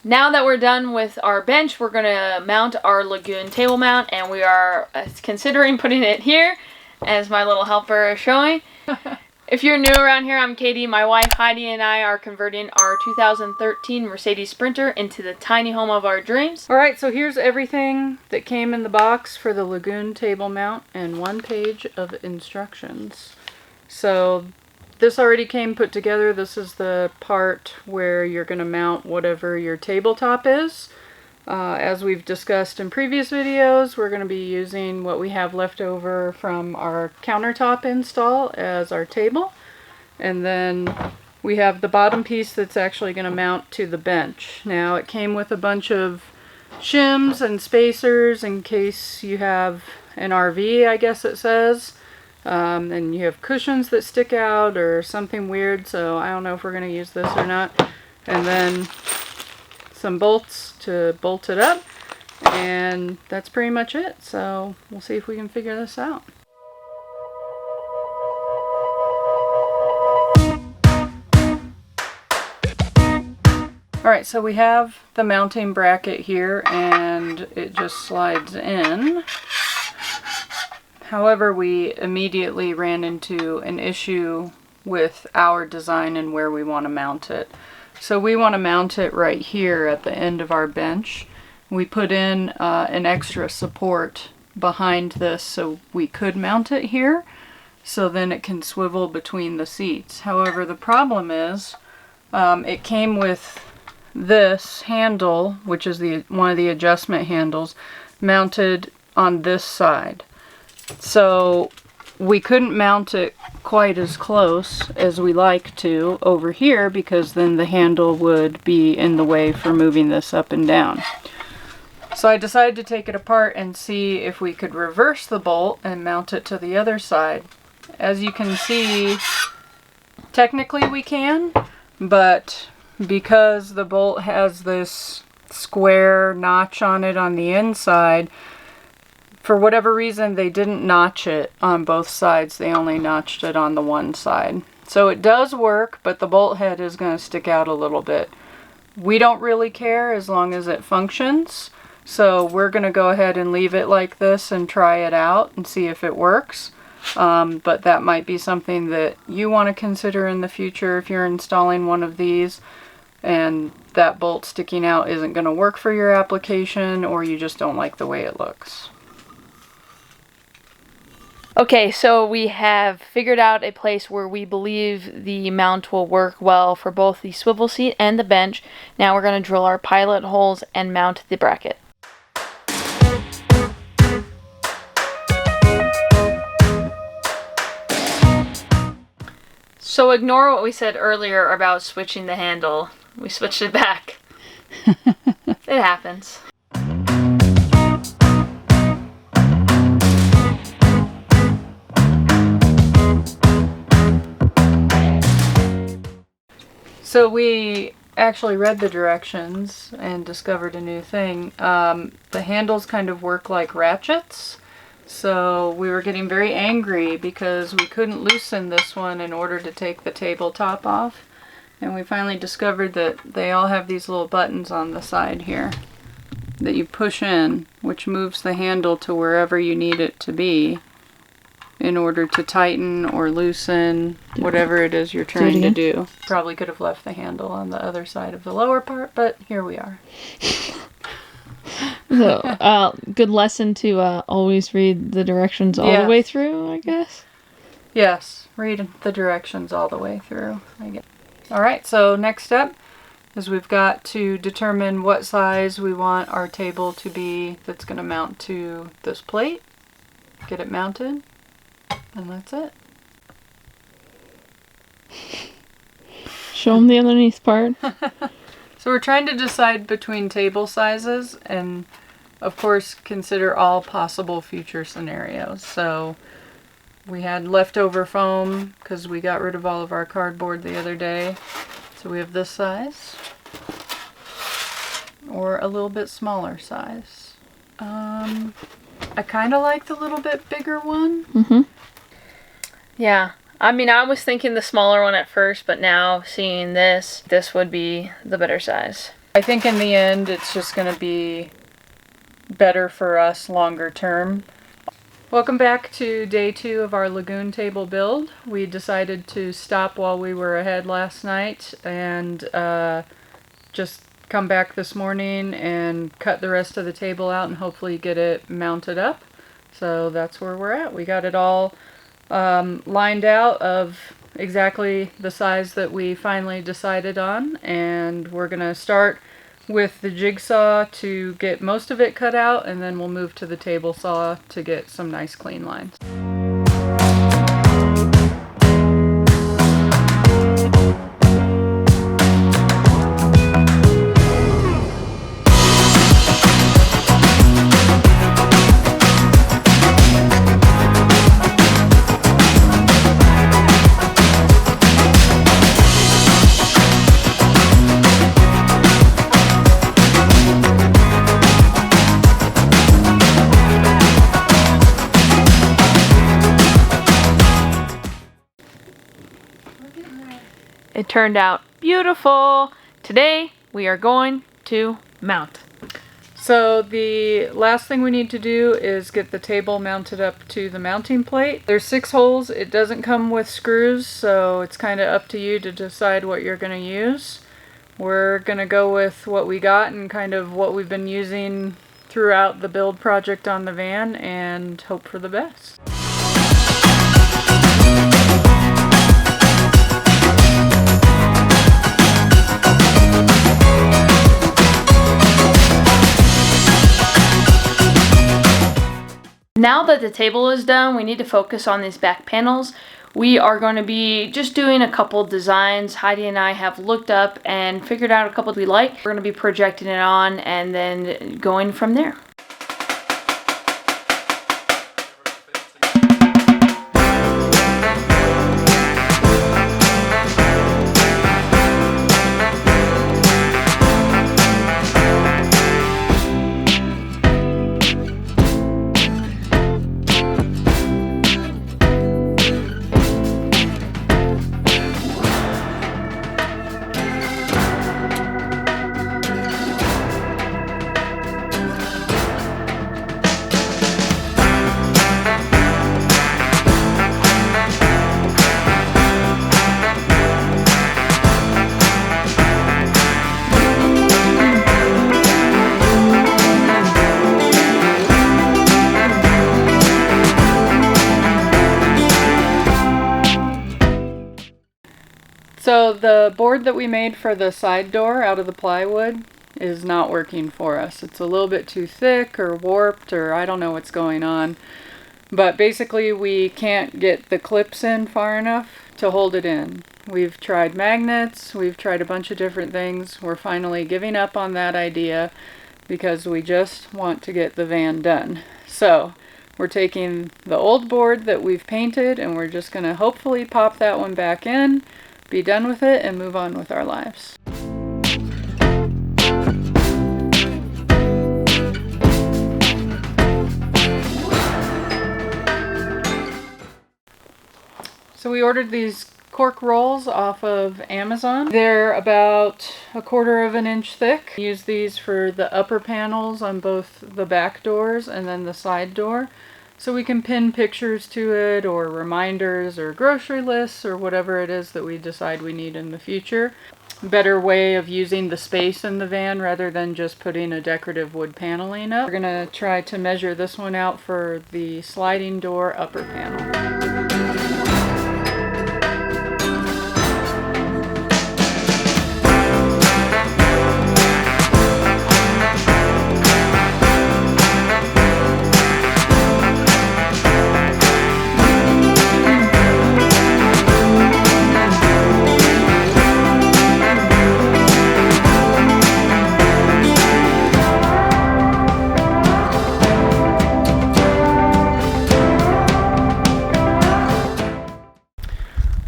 Now that we're done with our bench, we're going to mount our Lagun Table mount, and we are considering putting it here, as my little helper is showing. If you're new around here, I'm Katie. My wife Heidi and I are converting our 2013 Mercedes Sprinter into the tiny home of our dreams. Alright, so here's everything that came in the box for the Lagun Table mount and 1 page of instructions. So this already came put together. This is the part where you're going to mount whatever your tabletop is. As we've discussed in previous videos, we're going to be using what we have left over from our countertop install as our table. And then we have the bottom piece that's actually going to mount to the bench. Now it came with a bunch of shims and spacers in case you have an RV, I guess it says. And you have cushions that stick out or something weird, so I don't know if we're going to use this or not. And then some bolts to bolt it up, and that's pretty much it. So we'll see if we can figure this out. Alright, so we have the mounting bracket here, and it just slides in. However, we immediately ran into an issue with our design and where we want to mount it. So we want to mount it right here at the end of our bench. We put in an extra support behind this so we could mount it here, so then it can swivel between the seats. However, the problem is it came with this handle, which is one of the adjustment handles, mounted on this side. So we couldn't mount it quite as close as we like to over here, because then the handle would be in the way for moving this up and down. So I decided to take it apart and see if we could reverse the bolt and mount it to the other side. As you can see, technically we can, but because the bolt has this square notch on it on the inside, for whatever reason, they didn't notch it on both sides. They only notched it on the one side. So it does work, but the bolt head is going to stick out a little bit. We don't really care as long as it functions. So we're going to go ahead and leave it like this and try it out and see if it works. But that might be something that you want to consider in the future if you're installing one of these and that bolt sticking out isn't going to work for your application, or you just don't like the way it looks. Okay, so we have figured out a place where we believe the mount will work well for both the swivel seat and the bench. Now we're going to drill our pilot holes and mount the bracket. So ignore what we said earlier about switching the handle. We switched it back. It happens. So we actually read the directions and discovered a new thing. The handles kind of work like ratchets. So we were getting very angry because we couldn't loosen this one in order to take the tabletop off. And we finally discovered that they all have these little buttons on the side here that you push in, which moves the handle to wherever you need it to be in order to tighten or loosen whatever it is you're trying to do. Probably could have left the handle on the other side of the lower part, but here we are. So, good lesson to always read the directions all the way through, I guess? Yes, read the directions all the way through, I guess. Alright, so next step is we've got to determine what size we want our table to be that's going to mount to this plate. Get it mounted. And that's it. Show them the underneath part. So we're trying to decide between table sizes and, of course, consider all possible future scenarios. So we had leftover foam because we got rid of all of our cardboard the other day. So we have this size or a little bit smaller size. I kind of like the little bit bigger one. Mm-hmm. Yeah, I mean, I was thinking the smaller one at first, but now seeing this would be the better size. I think in the end it's just going to be better for us longer term. Welcome back to day 2 of our Lagun Table build. We decided to stop while we were ahead last night and just come back this morning and cut the rest of the table out and hopefully get it mounted up. So that's where we're at. We got it all lined out of exactly the size that we finally decided on, and we're gonna start with the jigsaw to get most of it cut out, and then we'll move to the table saw to get some nice clean lines. It turned out beautiful. Today we are going to mount. So the last thing we need to do is get the table mounted up to the mounting plate. There's 6 holes. It doesn't come with screws, so it's kind of up to you to decide what you're going to use. We're going to go with what we got and kind of what we've been using throughout the build project on the van and hope for the best. Now that the table is done, we need to focus on these back panels. We are going to be just doing a couple designs. Heidi and I have looked up and figured out a couple we like. We're going to be projecting it on and then going from there. So the board that we made for the side door out of the plywood is not working for us. It's a little bit too thick or warped, or I don't know what's going on. But basically we can't get the clips in far enough to hold it in. We've tried magnets, we've tried a bunch of different things. We're finally giving up on that idea because we just want to get the van done. So we're taking the old board that we've painted and we're just going to hopefully pop that one back in, be done with it, and move on with our lives. So we ordered these cork rolls off of Amazon. They're about 1/4 of an inch thick. We use these for the upper panels on both the back doors and then the side door. So we can pin pictures to it, or reminders, or grocery lists, or whatever it is that we decide we need in the future. Better way of using the space in the van rather than just putting a decorative wood paneling up. We're gonna try to measure this one out for the sliding door upper panel.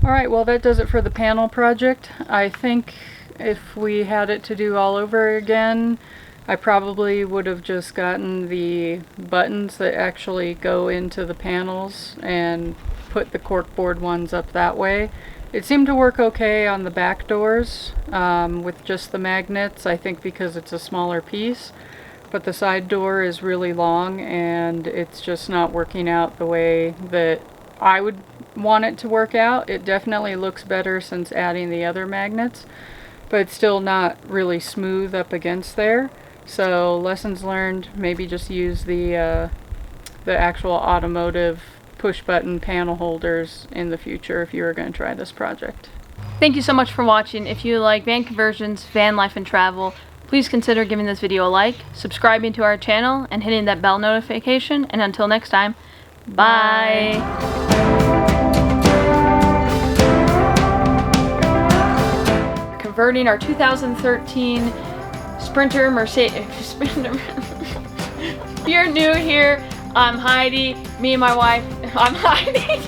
Alright, well that does it for the panel project. I think if we had it to do all over again, I probably would have just gotten the buttons that actually go into the panels and put the corkboard ones up that way. It seemed to work okay on the back doors with just the magnets, I think because it's a smaller piece. But the side door is really long and it's just not working out the way that I would want it to work out. It definitely looks better since adding the other magnets, but it's still not really smooth up against there. So lessons learned, maybe just use the actual automotive push button panel holders in the future if you were going to try this project. Thank you so much for watching. If you like van conversions, van life, and travel, please consider giving this video a like, subscribing to our channel, and hitting that bell notification. And until next time, bye! Converting our 2013 Sprinter Mercedes. If you're new here, I'm Heidi. Me and my wife. I'm Heidi.